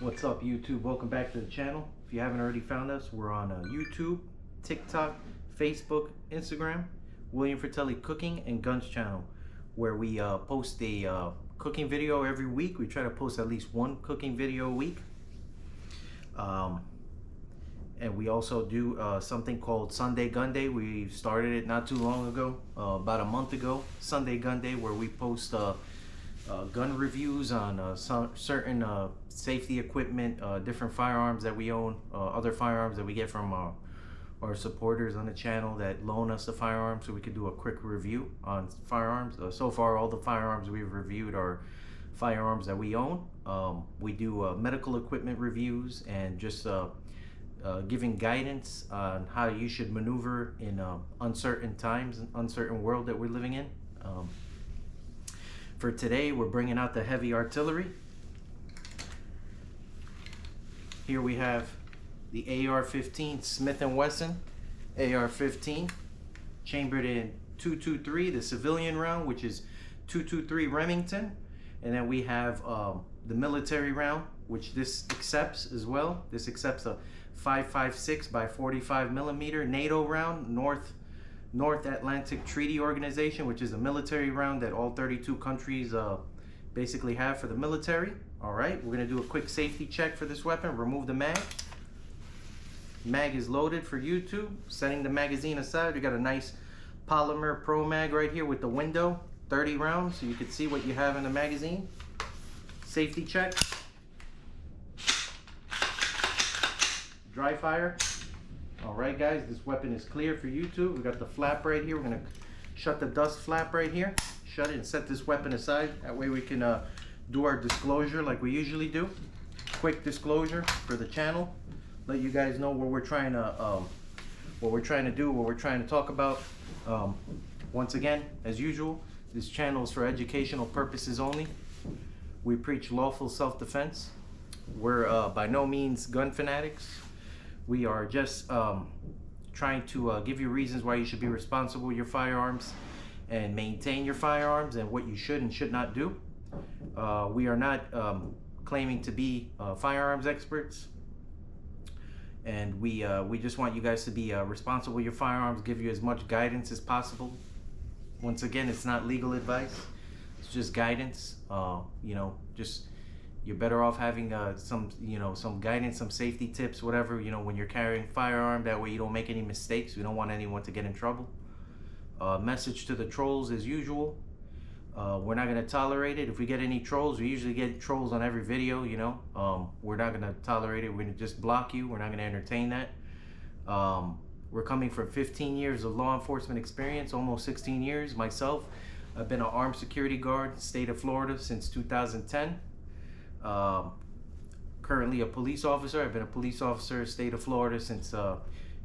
What's up, YouTube? Welcome back to the channel. If you haven't already found us, we're on YouTube, TikTok, Facebook, Instagram, William Fratelli Cooking and Guns channel, where we post a cooking video every week. We try to post at least one cooking video a week. And we also do something called Sunday-Gunday. We started it not too long ago, about a month ago, Sunday-Gunday, where we post gun reviews on some certain safety equipment, different firearms that we own, other firearms that we get from our supporters on the channel that loan us the firearms, so we could do a quick review on firearms. So far, all the firearms we've reviewed are firearms that we own. We do medical equipment reviews and just giving guidance on how you should maneuver in uncertain times, uncertain world that we're living in. For today, we're bringing out the heavy artillery. Here we have the AR-15 Smith & Wesson AR-15, chambered in .223, the civilian round, which is .223 Remington. And then we have the military round, which this accepts as well. This accepts a 5.56 by 45 millimeter NATO round, North Atlantic Treaty Organization, which is a military round that all 32 countries basically have for the military. All right, we're gonna do a quick safety check for this weapon. Remove the mag. Mag is loaded for YouTube. Setting the magazine aside, we got a nice polymer pro mag right here with the window, 30 rounds, so you can see what you have in the magazine. Safety check. Dry fire. All right, guys, this weapon is clear for YouTube. We got the flap right here. We're gonna shut the dust flap right here. Shut it and set this weapon aside. That way we can do our disclosure like we usually do. Quick disclosure for the channel. Let you guys know what we're trying to do, what we're trying to talk about. Once again, as usual, this channel is for educational purposes only. We preach lawful self-defense. We're by no means gun fanatics. We are just trying to give you reasons why you should be responsible with your firearms and maintain your firearms and what you should and should not do. We are not claiming to be firearms experts, and we just want you guys to be responsible with your firearms, give you as much guidance as possible. Once again, it's not legal advice, it's just guidance. You know, just you're better off having some guidance, some safety tips, whatever, when you're carrying a firearm. That way you don't make any mistakes. We don't want anyone to get in trouble. Message to the trolls as usual. We're not going to tolerate it. If we get any trolls, we usually get trolls on every video, we're not going to tolerate it. We're going to just block you. We're not going to entertain that. We're coming from 15 years of law enforcement experience, almost 16 years myself. I've been an armed security guard in the state of Florida since 2010. Currently a police officer. I've been a police officer in the state of Florida since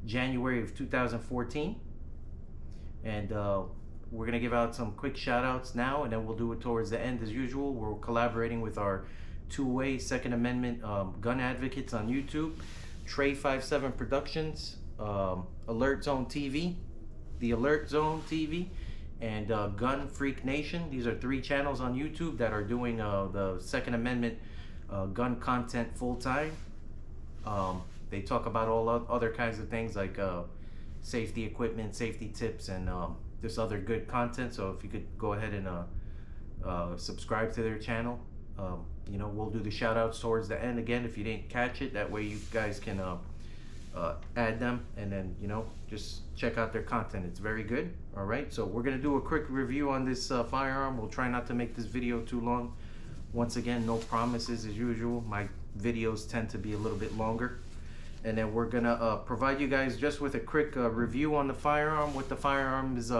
January of 2014. And we're going to give out some quick shout outs now, and then we'll do it towards the end as usual. We're collaborating with our two-way Second Amendment gun advocates on YouTube, Trey 57 Productions, Alert Zone TV, the Alert Zone TV, and Gun Freak Nation. These are 3 channels on YouTube that are doing the Second Amendment gun content full-time. They talk about all other kinds of things like safety equipment, safety tips, and this other good content. So if you could go ahead and subscribe to their channel. We'll do the shout outs towards the end again if you didn't catch it. That way you guys can add them, and then just check out their content. It's very good. All right, so we're gonna do a quick review on this firearm. We'll try not to make this video too long. Once again, no promises as usual. My videos tend to be a little bit longer. And then we're gonna provide you guys just with a quick review on the firearm, what the firearm's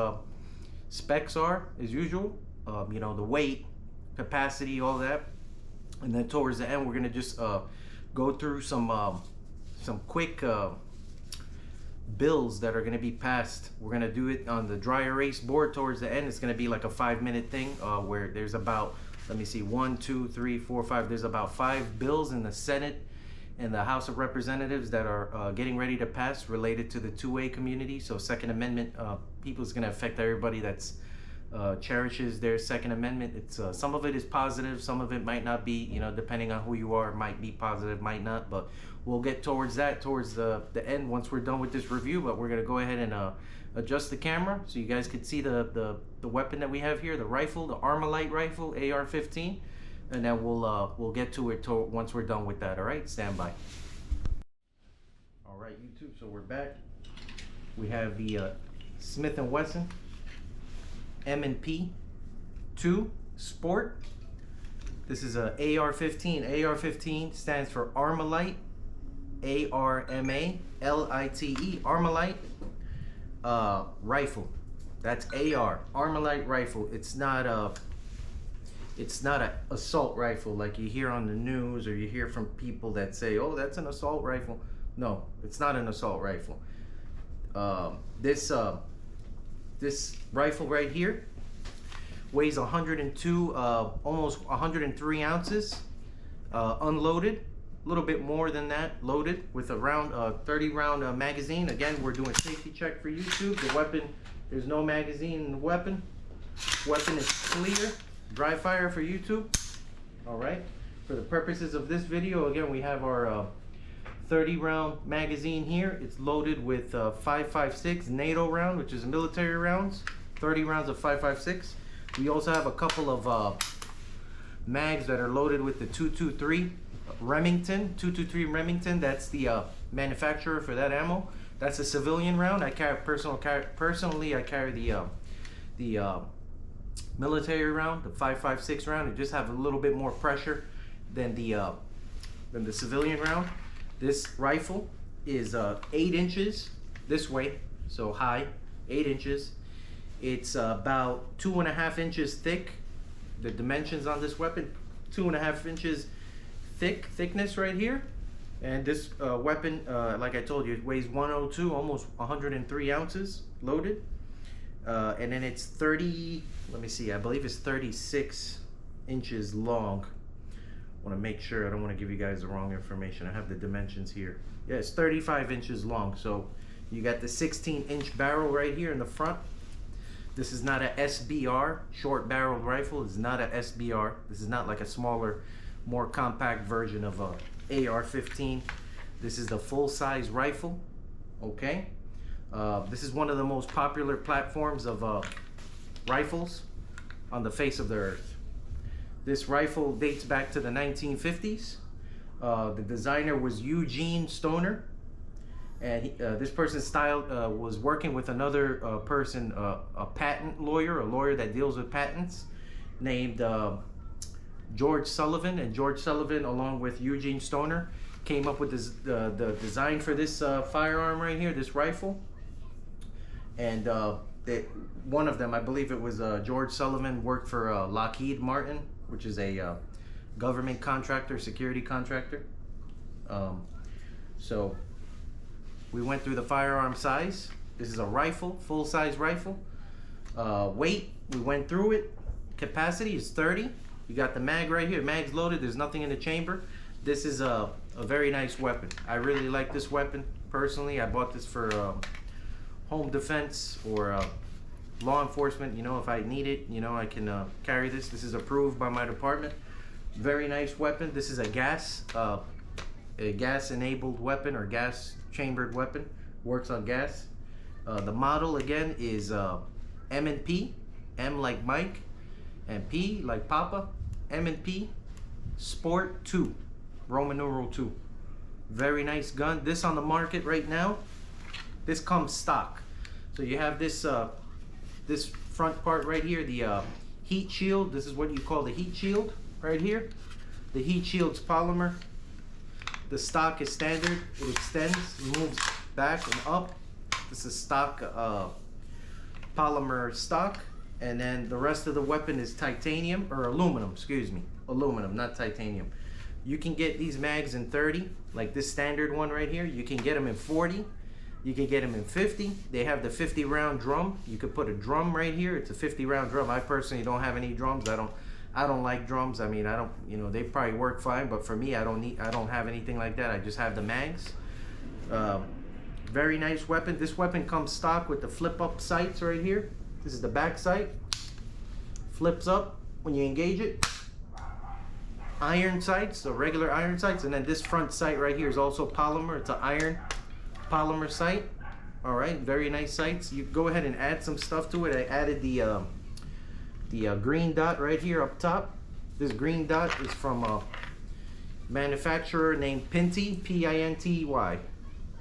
specs are as usual. The weight, capacity, all that. And then towards the end, we're gonna just go through some quick bills that are gonna be passed. We're gonna do it on the dry erase board towards the end. It's gonna be like a 5-minute thing where there's about, let me see, 1, 2, 3, 4, 5. There's about 5 bills in the Senate and the House of Representatives that are getting ready to pass related to the two-way community. So Second Amendment people is going to affect everybody that's cherishes their Second Amendment. It's some of it is positive, some of it might not be. You know, depending on who you are, might be positive, might not. But we'll get towards that towards the end once we're done with this review. But we're gonna go ahead and adjust the camera so you guys can see the weapon that we have here, the rifle, the Armalite rifle, AR-15, and then we'll get to it once we're done with that. All right, stand by. All right, YouTube. So we're back. We have the Smith & Wesson M&P 2 Sport. This is a AR-15. AR-15 stands for Armalite, A-R-M-A-L-I-T-E, Armalite rifle. That's AR, Armalite rifle. It's not a assault rifle like you hear on the news, or you hear from people that say, oh, that's an assault rifle. No, it's not an assault rifle. This rifle right here weighs 102, almost 103 ounces, unloaded. A little bit more than that loaded, with a round 30 round magazine. Again, we're doing safety check for YouTube. The weapon, there's no magazine in the weapon. Weapon is clear, dry fire for YouTube. All right, for the purposes of this video, again, we have our 30 round magazine here. It's loaded with 5.56 NATO round, which is military rounds. 30 rounds of 5.56. We also have a couple of mags that are loaded with the 223 Remington. 223 Remington. That's the manufacturer for that ammo. That's a civilian round. I carry personally. I carry the military round, the 5.56 round. It just have a little bit more pressure than the civilian round. This rifle is 8 inches this way, so high, 8 inches. It's about 2.5 inches thick. The dimensions on this weapon, 2.5 inches thickness right here. And this weapon, like I told you, it weighs 102, almost 103 ounces loaded. And then it's 30, let me see, I believe it's 36 inches long. Want to make sure I don't want to give you guys the wrong information. I have the dimensions here. Yeah, it's 35 inches long. So you got the 16-inch barrel right here in the front. This is not a SBR, short barreled rifle. It's not a SBR. This is not like a smaller, more compact version of a AR-15. This is the full-size rifle. Okay, this is one of the most popular platforms of rifles on the face of the earth. This rifle dates back to the 1950s. The designer was Eugene Stoner, and this person's style was working with another person, a patent lawyer, a lawyer that deals with patents, named George Sullivan. And George Sullivan, along with Eugene Stoner, came up with this, the design for this firearm right here, this rifle. And one of them, I believe it was George Sullivan, worked for Lockheed Martin, which is a government contractor, security contractor. So we went through the firearm size. This is a rifle, full-size rifle. Weight, we went through it. Capacity is 30. You got the mag right here. Mag's loaded. There's nothing in the chamber. This is a very nice weapon. I really like this weapon personally. I bought this for home defense or law enforcement. You know, if I need it, you know, I can carry this. This is approved by my department. Very nice weapon. This is a gas-enabled weapon, or gas-chambered weapon. Works on gas. The model again is M&P. M like Mike, and P like Papa. M&P Sport 2, Roman numeral 2. Very nice gun. This on the market right now. This comes stock. So you have this this front part right here, the heat shield. This is what you call the heat shield right here. The heat shield's polymer. The stock is standard. It extends, moves back and up. This is stock polymer stock. And then the rest of the weapon is titanium, or aluminum, excuse me. Aluminum, not titanium. You can get these mags in 30, like this standard one right here. You can get them in 40. You can get them in 50. They have the 50 round drum. You could put a drum right here. It's a 50 round drum. I personally don't have any drums. I don't like drums. I mean, I don't, you know, they probably work fine, but for me, I don't have anything like that. I just have the mags. Very nice weapon. This weapon comes stock with the flip up sights right here. This is the back sight. flips up when you engage it. Iron sights, so regular iron sights, and then this front sight right here is also polymer. It's an iron polymer sight. All right, very nice sights. You go ahead and add some stuff to it. I added the green dot right here up top. This green dot is from a manufacturer named Pinty, P-I-N-T-Y.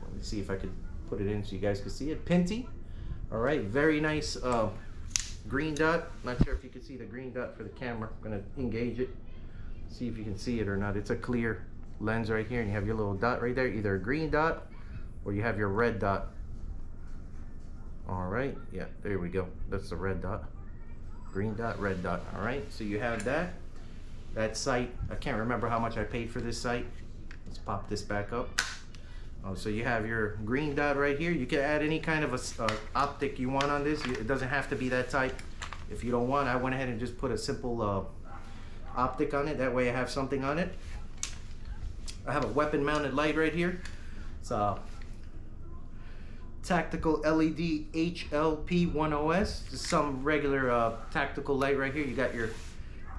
Let me see if I could put it in so you guys can see it. Pinty. All right, very nice green dot. Not sure if you can see the green dot for the camera. I'm gonna engage it, see if you can see it or not. It's a clear lens right here, and you have your little dot right there, either a green dot or you have your red dot. All right, yeah, there we go. That's the red dot. Green dot, red dot. All right, so you have that. That sight, I can't remember how much I paid for this sight. Let's pop this back up. So you have your green dot right here. You can add any kind of a optic you want on this. It doesn't have to be that type. If you don't want, I went ahead and just put a simple optic on it. That way I have something on it. I have a weapon mounted light right here. It's a tactical LED HLP10S. Just some regular tactical light right here. You got your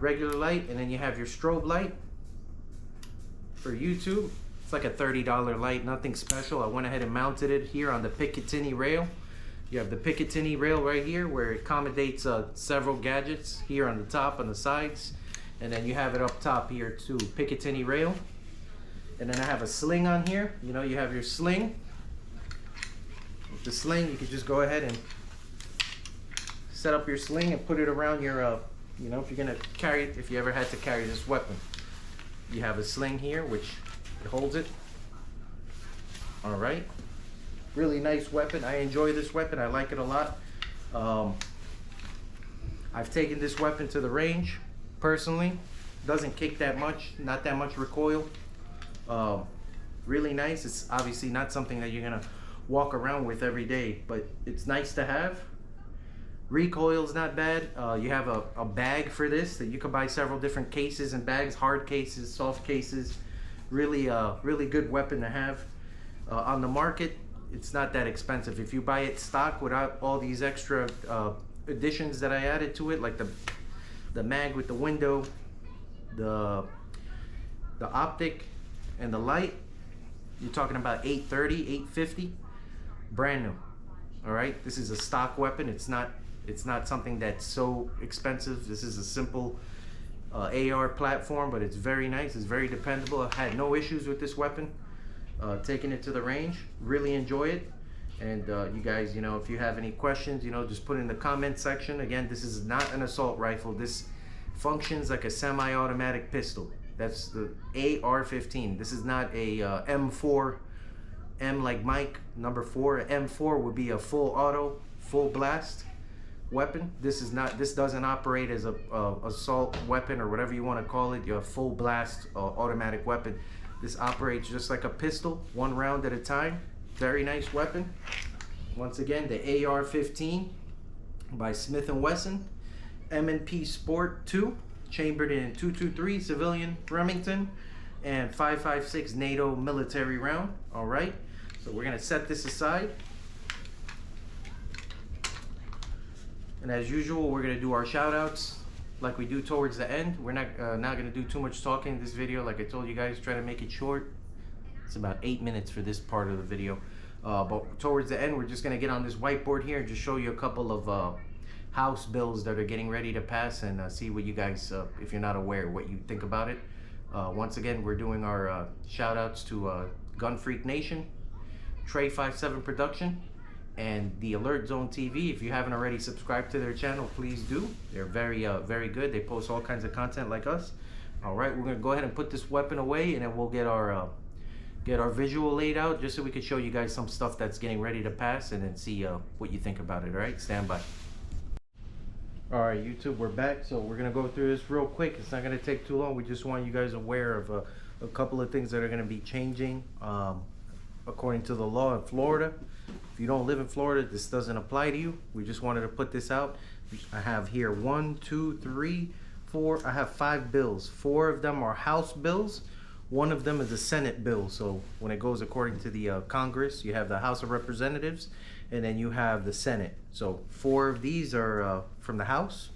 regular light, and then you have your strobe light for YouTube. It's like a $30 light, nothing special. I went ahead and mounted it here on the Picatinny rail. You have the Picatinny rail right here where it accommodates several gadgets here on the top, on the sides. And then you have it up top here too, Picatinny rail. And then I have a sling on here. You know, you have your sling. With the sling, you can just go ahead and set up your sling and put it around your, you know, if you're gonna carry it, if you ever had to carry this weapon. You have a sling here, which holds it. All right, really nice weapon. I enjoy this weapon. I like it a lot. I've taken this weapon to the range personally. Doesn't kick that much, not that much recoil. Really nice. It's obviously not something that you're gonna walk around with every day, but it's nice to have. Recoil's not bad. You have a bag for this that you can buy several different cases and bags, hard cases, soft cases. Really really good weapon to have on the market. It's not that expensive if you buy it stock without all these extra additions that I added to it, like the mag with the window, the optic, and the light. You're talking about $830, $850, brand new. All right, this is a stock weapon. It's not something that's so expensive. This is a simple AR platform, but it's very nice. It's very dependable. I've had no issues with this weapon. Taking it to the range, really enjoy it. And you guys, you know, if you have any questions, you know, just put in the comment section. Again, this is not an assault rifle. This functions like a semi-automatic pistol. That's the AR-15. This is not a M4, M like Mike, number 4. M4 would be a full auto, full blast weapon. This is not. This doesn't operate as a assault weapon or whatever you want to call it. Your full blast automatic weapon. This operates just like a pistol, one round at a time. Very nice weapon. Once again, the AR-15 by Smith & Wesson, M&P Sport 2, chambered in 223 civilian Remington and 5.56 NATO military round. All right, so we're gonna set this aside. And as usual, we're gonna do our shout outs like we do towards the end. We're not gonna do too much talking in this video. Like I told you guys, try to make it short. It's about 8 minutes for this part of the video. But towards the end, we're just gonna get on this whiteboard here and just show you a couple of House bills that are getting ready to pass, and see what you guys, if you're not aware, what you think about it. Once again, we're doing our shout outs to Gun Freak Nation, Trey 57 Production, and the Alert Zone TV. If you haven't already subscribed to their channel, please do. They're very good. They post all kinds of content like us. All right, we're gonna go ahead and put this weapon away, and then we'll get our visual laid out just so we could show you guys some stuff that's getting ready to pass, and then see what you think about it. All right, stand by. All right, YouTube, we're back. So we're gonna go through this real quick. It's not gonna take too long. We just want you guys aware of a couple of things that are gonna be changing according to the law in Florida. If you don't live in Florida, this doesn't apply to you. We just wanted to put this out. I have here 1, 2, 3, 4. I have 5 bills. 4 of them are House bills. 1 of them is a Senate bill. So when it goes according to the Congress, you have the House of Representatives, and then you have the Senate. So 4 of these are from the House,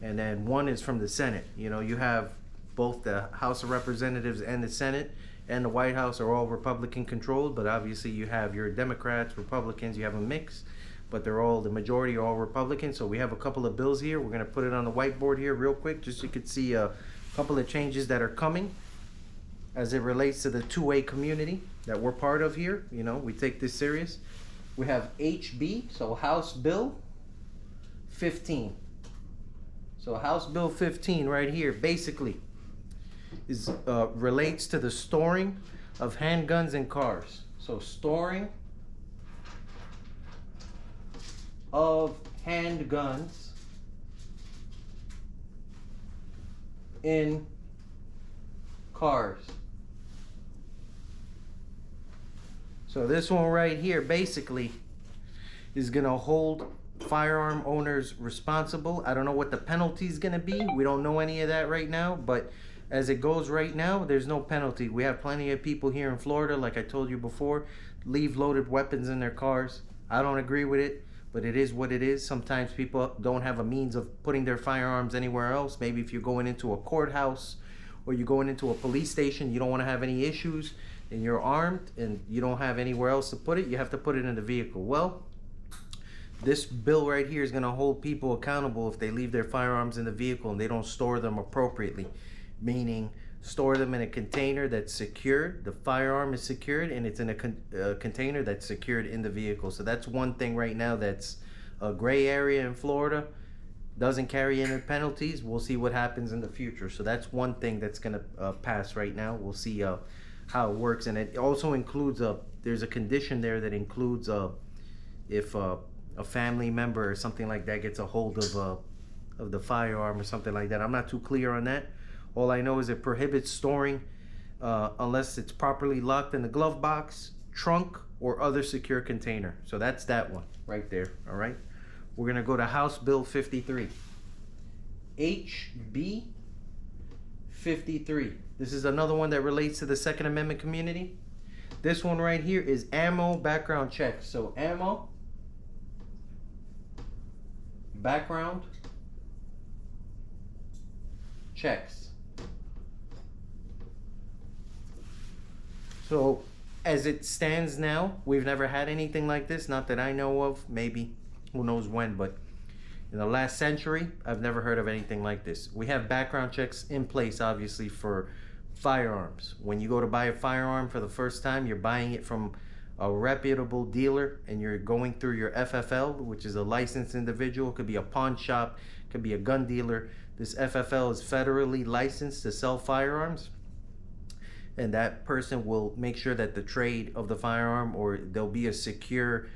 and then one is from the Senate. You know, you have both the House of Representatives and the Senate and the White House are all Republican controlled, but obviously you have your Democrats, Republicans, you have a mix, but they're all, the majority are all Republican. So we have a couple of bills here. We're gonna put it on the whiteboard here real quick, just so you could see a couple of changes that are coming as it relates to the two-way community that we're part of here. You know, we take this serious. We have HB, so House Bill 15. So House Bill 15 right here basically is relates to the storing of handguns in cars. So storing of handguns in cars. So this one right here basically is gonna hold firearm owners responsible. I don't know what the penalty is gonna be. We don't know any of that right now, but as it goes right now, there's no penalty. We have plenty of people here in Florida, like I told you before, leave loaded weapons in their cars. I don't agree with it, but it is what it is. Sometimes people don't have a means of putting their firearms anywhere else. Maybe if you're going into a courthouse or you're going into a police station, you don't want to have any issues and you're armed and you don't have anywhere else to put it, you have to put it in the vehicle. Well, this bill right here is going to hold people accountable if they leave their firearms in the vehicle and they don't store them appropriately. Meaning store them in a container that's secured, the firearm is secured, and it's in a container that's secured in the vehicle. So that's one thing right now that's a gray area in Florida. Doesn't carry any penalties. We'll see what happens in the future. So that's one thing that's gonna pass right now. We'll see how it works, and it also includes there's a condition there that includes if a family member or something like that gets a hold of the firearm or something like that. I'm not too clear on that. All I know is it prohibits storing unless it's properly locked in the glove box, trunk, or other secure container. So that's that one right there. All right. We're gonna go to House Bill 53. HB 53. This is another one that relates to the Second Amendment community. This one right here is ammo background check. So ammo background checks. So as it stands now, we've never had anything like this, not that I know of. Maybe, who knows when, but in the last century, I've never heard of anything like this. We have background checks in place, obviously, for firearms. When you go to buy a firearm for the first time, you're buying it from a reputable dealer and you're going through your FFL, which is a licensed individual. It could be a pawn shop, it could be a gun dealer. This FFL is federally licensed to sell firearms. And that person will make sure that the trade of the firearm, or there'll be a secure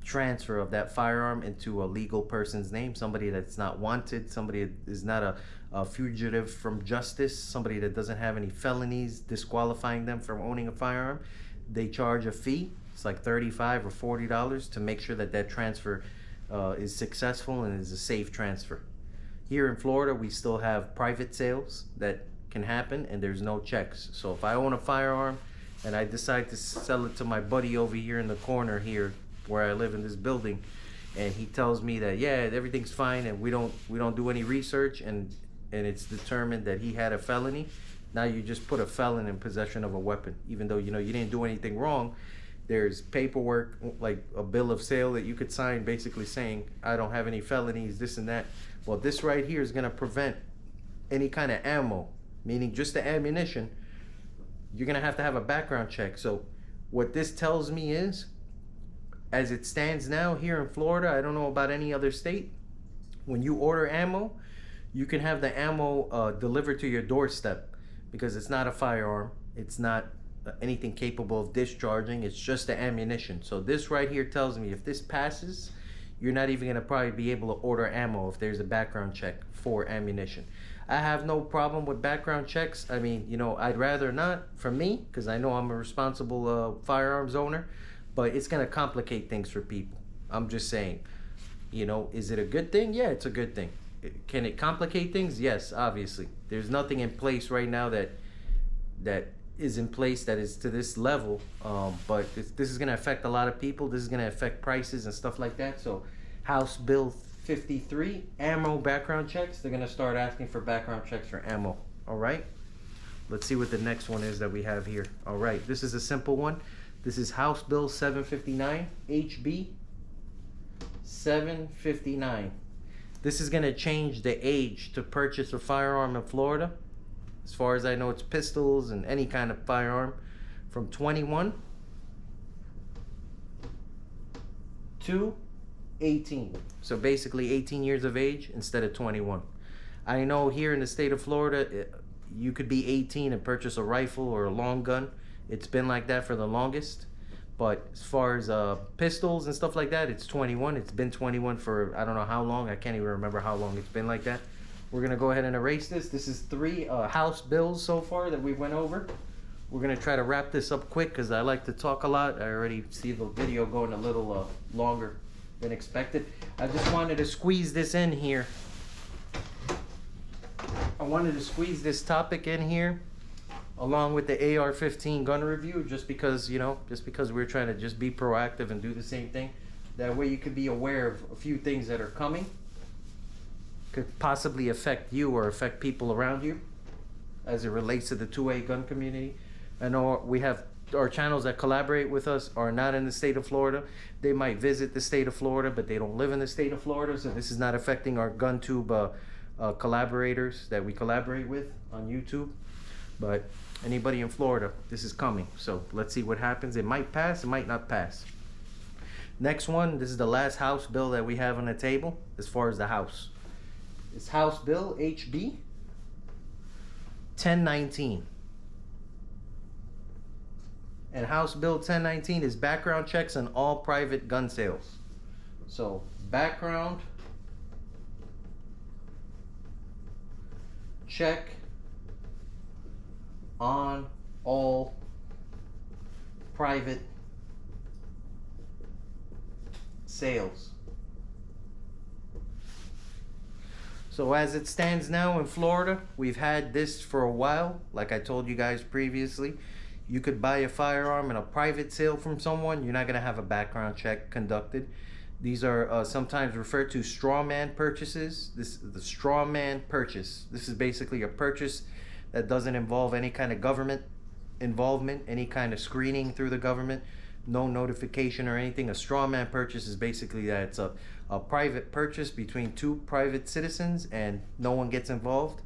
transfer of that firearm into a legal person's name, somebody that's not wanted, somebody that is not a fugitive from justice, somebody that doesn't have any felonies disqualifying them from owning a firearm. They charge a fee. It's like $35 or $40 to make sure that that transfer is successful and is a safe transfer. Here in Florida, we still have private sales that can happen and there's no checks. So if I own a firearm and I decide to sell it to my buddy over here in the corner here where I live in this building, and he tells me that yeah, everything's fine and we don't do any research, and it's determined that he had a felony, now you just put a felon in possession of a weapon, even though you know you didn't do anything wrong. There's paperwork, like a bill of sale that you could sign basically saying I don't have any felonies, this and that. Well, this right here is going to prevent any kind of ammo, meaning just the ammunition. You're gonna have to have a background check. So what this tells me is, as it stands now here in Florida, I don't know about any other state, when you order ammo, you can have the ammo delivered to your doorstep, because it's not a firearm, it's not anything capable of discharging, it's just the ammunition. So this right here tells me if this passes, you're not even gonna probably be able to order ammo if there's a background check for ammunition. I have no problem with background checks. I mean, you know, I'd rather not for me, because I know I'm a responsible firearms owner, but it's going to complicate things for people. I'm just saying, you know, is it a good thing? Yeah, it's a good thing. Can it complicate things? Yes, obviously. There's nothing in place right now that is in place that is to this level, but this is going to affect a lot of people. This is going to affect prices and stuff like that. So House Bill 53, ammo background checks. They're gonna start asking for background checks for ammo. All right. Let's see what the next one is that we have here. All right, this is a simple one. This is House Bill 759, HB 759. This is gonna change the age to purchase a firearm in Florida. As far as I know, it's pistols and any kind of firearm from 21 to 18. So basically 18 years of age instead of 21. I know here in the state of Florida, you could be 18 and purchase a rifle or a long gun. It's been like that for the longest. But as far as pistols and stuff like that, it's 21. It's been 21 for I don't know how long. I can't even remember how long it's been like that. We're gonna go ahead and erase this. This is 3 House bills so far that we went over. We're gonna try to wrap this up quick because I like to talk a lot. I already see the video going a little longer than expected. I just wanted to squeeze this in here. I wanted to squeeze this topic in here along with the AR-15 gun review just because, you know, we're trying to just be proactive and do the same thing. That way you could be aware of a few things that are coming. Could possibly affect you or affect people around you as it relates to the 2A gun community. I know we have our channels that collaborate with us are not in the state of Florida. They might visit the state of Florida, but they don't live in the state of Florida, so this is not affecting our GunTube collaborators that we collaborate with on YouTube. But anybody in Florida, this is coming, so let's see what happens. It might pass, it might not pass. Next one, this is the last House bill that we have on the table as far as the House. It's House Bill HB 1019. And House Bill 1019 is background checks on all private gun sales. So background check on all private sales. So as it stands now in Florida, we've had this for a while. Like I told you guys previously, you could buy a firearm in a private sale from someone. You're not going to have a background check conducted. These are sometimes referred to straw man purchases. This is the straw man purchase. This is basically a purchase that doesn't involve any kind of government involvement, any kind of screening through the government, no notification or anything. A straw man purchase is basically that it's a private purchase between 2 private citizens and no one gets involved.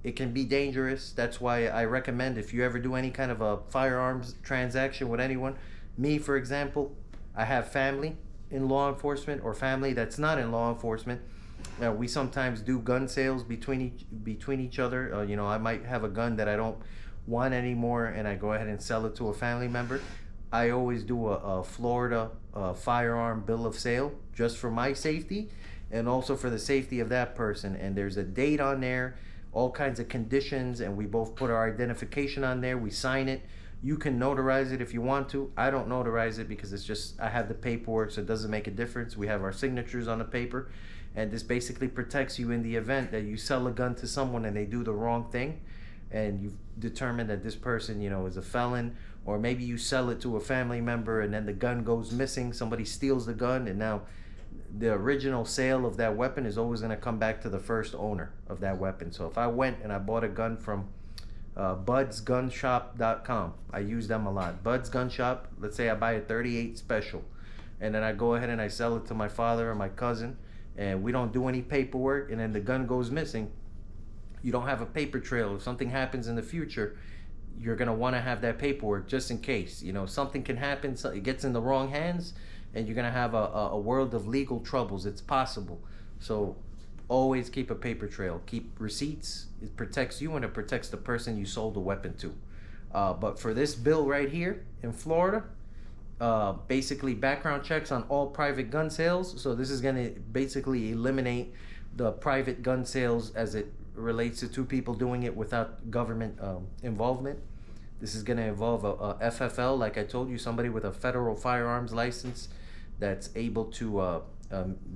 It can be dangerous. That's why I recommend if you ever do any kind of a firearms transaction with anyone. Me, for example, I have family in law enforcement or family that's not in law enforcement. We sometimes do gun sales between each other. You know, I might have a gun that I don't want anymore and I go ahead and sell it to a family member. I always do a Florida firearm bill of sale just for my safety and also for the safety of that person. And there's a date on there, all kinds of conditions, and we both put our identification on there. We sign it. You can notarize it if you want to. I don't notarize it because it's just, I have the paperwork, so it doesn't make a difference. We have our signatures on the paper, and this basically protects you in the event that you sell a gun to someone and they do the wrong thing, and you've determined that this person, you know, is a felon, or maybe you sell it to a family member and then the gun goes missing, somebody steals the gun, and now the original sale of that weapon is always going to come back to the first owner of that weapon. So if I went and I bought a gun from budsgunshop.com, I use them a lot. Bud's Gun Shop, let's say I buy a 38 special and then I go ahead and I sell it to my father or my cousin, and we don't do any paperwork, and then the gun goes missing. You don't have a paper trail. If something happens in the future, you're going to want to have that paperwork just in case. You know, something can happen, so it gets in the wrong hands, and you're going to have a world of legal troubles. It's possible. So always keep a paper trail. Keep receipts. It protects you and it protects the person you sold the weapon to. But for this bill right here in Florida, basically background checks on all private gun sales. So this is going to basically eliminate the private gun sales as it relates to 2 people doing it without government involvement. This is going to involve a FFL, like I told you, somebody with a federal firearms license that's able to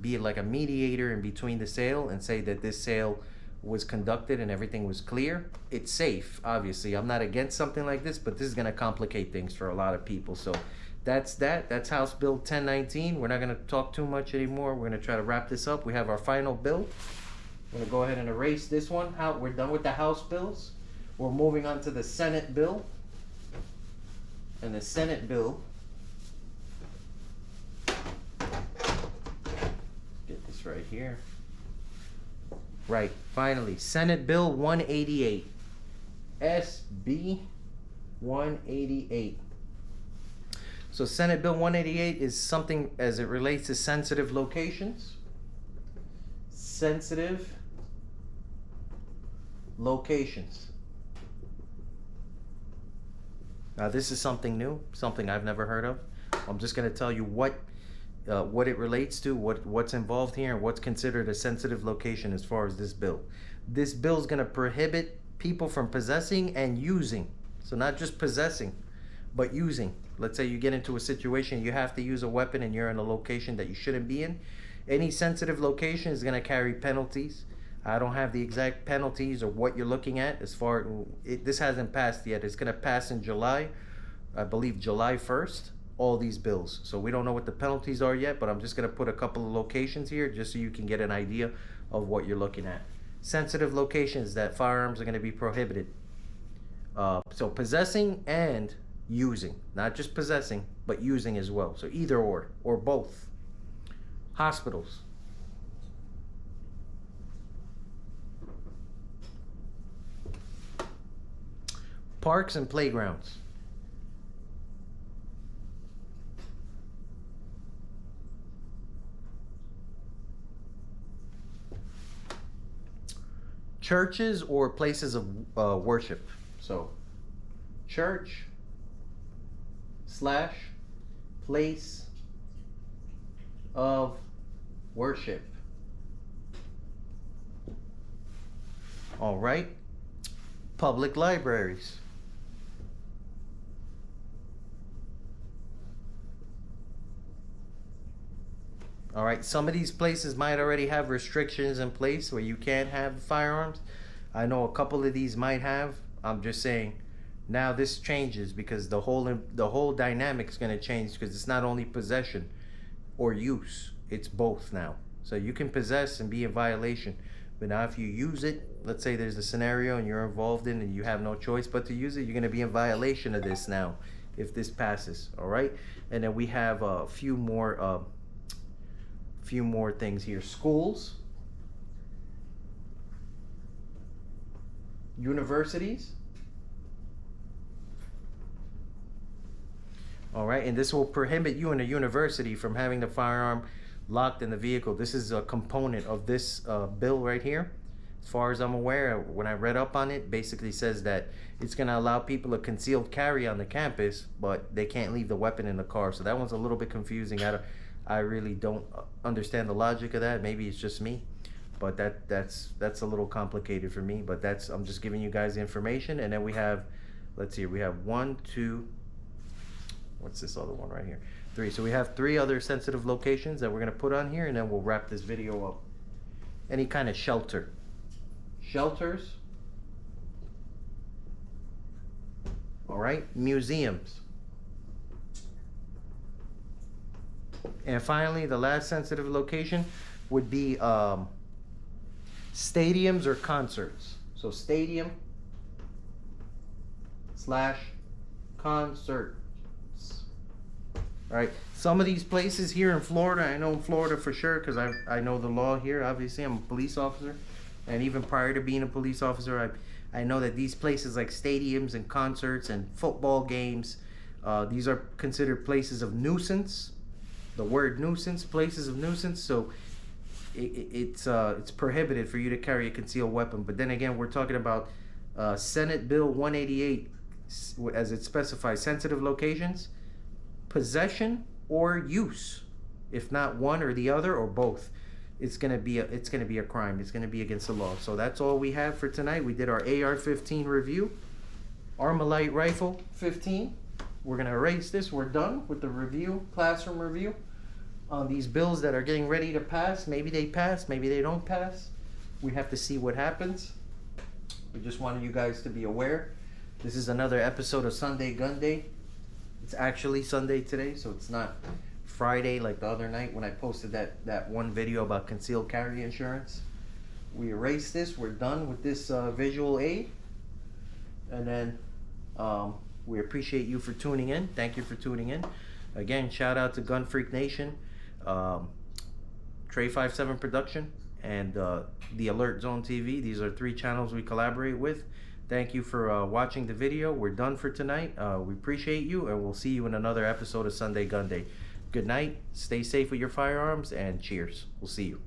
be like a mediator in between the sale and say that this sale was conducted and everything was clear. It's safe, obviously. I'm not against something like this, but this is going to complicate things for a lot of people. So That's House Bill 1019. We're not going to talk too much anymore. We're going to try to wrap this up. We have our final bill. I'm going to go ahead and erase this one out. We're done with the House bills. We're moving on to the Senate bill. And the Senate bill, get this right here. Right, finally, Senate Bill 188. SB 188. So Senate Bill 188 is something as it relates to sensitive locations. Sensitive locations. Now this is something new, something I've never heard of. I'm just going to tell you what it relates to, what's involved here, and what's considered a sensitive location as far as this bill. This bill is going to prohibit people from possessing and using. So not just possessing, but using. Let's say you get into a situation, you have to use a weapon and you're in a location that you shouldn't be in. Any sensitive location is going to carry penalties. I don't have the exact penalties or what you're looking at as far this hasn't passed yet. It's going to pass in July, I believe July 1st, all these bills. So we don't know what the penalties are yet, but I'm just going to put a couple of locations here just so you can get an idea of what you're looking at. Sensitive locations that firearms are going to be prohibited. So possessing and using, not just possessing, but using as well. So either or both. Hospitals. Parks and playgrounds. Churches or places of worship. So church / place of worship. All right. Public libraries. All right, some of these places might already have restrictions in place where you can't have firearms. I know a couple of these might have. I'm just saying now this changes because the whole dynamic is going to change because it's not only possession or use, it's both now. So you can possess and be in violation, but now if you use it, let's say there's a scenario and you're involved in and you have no choice but to use it, you're going to be in violation of this now if this passes. All right, and then we have a few more things here. Schools, universities. All right, and this will prohibit you in a university from having the firearm locked in the vehicle. This is a component of this bill right here. As far as I'm aware, when I read up on it, basically says that it's going to allow people a concealed carry on the campus, but they can't leave the weapon in the car. So that one's a little bit confusing. I really don't understand the logic of that. Maybe it's just me, but that's a little complicated for me. But I'm just giving you guys the information. And then we have, let's see, we have 1, 2. What's this other one right here? 3. So we have 3 other sensitive locations that we're gonna put on here, and then we'll wrap this video up. Any kind of shelter. Shelters. All right, museums. And finally, the last sensitive location would be stadiums or concerts. So stadium / concerts. All right, some of these places here in Florida, I know in Florida for sure because I know the law here. Obviously, I'm a police officer, and even prior to being a police officer, I know that these places like stadiums and concerts and football games, these are considered places of nuisance. The word nuisance, places of nuisance. So it's prohibited for you to carry a concealed weapon. But then again, we're talking about Senate Bill 188, as it specifies, sensitive locations, possession or use. If not one or the other or both, it's gonna be a crime. It's gonna be against the law. So that's all we have for tonight. We did our AR-15 review, Armalite Rifle 15. We're gonna erase this. We're done with the review, classroom review on these bills that are getting ready to pass. Maybe they pass, maybe they don't pass. We have to see what happens. We just wanted you guys to be aware. This is another episode of Sunday-Gunday. It's actually Sunday today, so it's not Friday like the other night when I posted that one video about concealed carry insurance. We erase this. We're done with this visual aid. And then we appreciate you for tuning in. Thank you for tuning in. Again, shout out to Gun Freak Nation, Trey 57 Production, and the Alert Zone TV. These are 3 channels we collaborate with. Thank you for watching the video. We're done for tonight. We appreciate you, and we'll see you in another episode of Sunday-Gunday. Good night. Stay safe with your firearms, and cheers. We'll see you.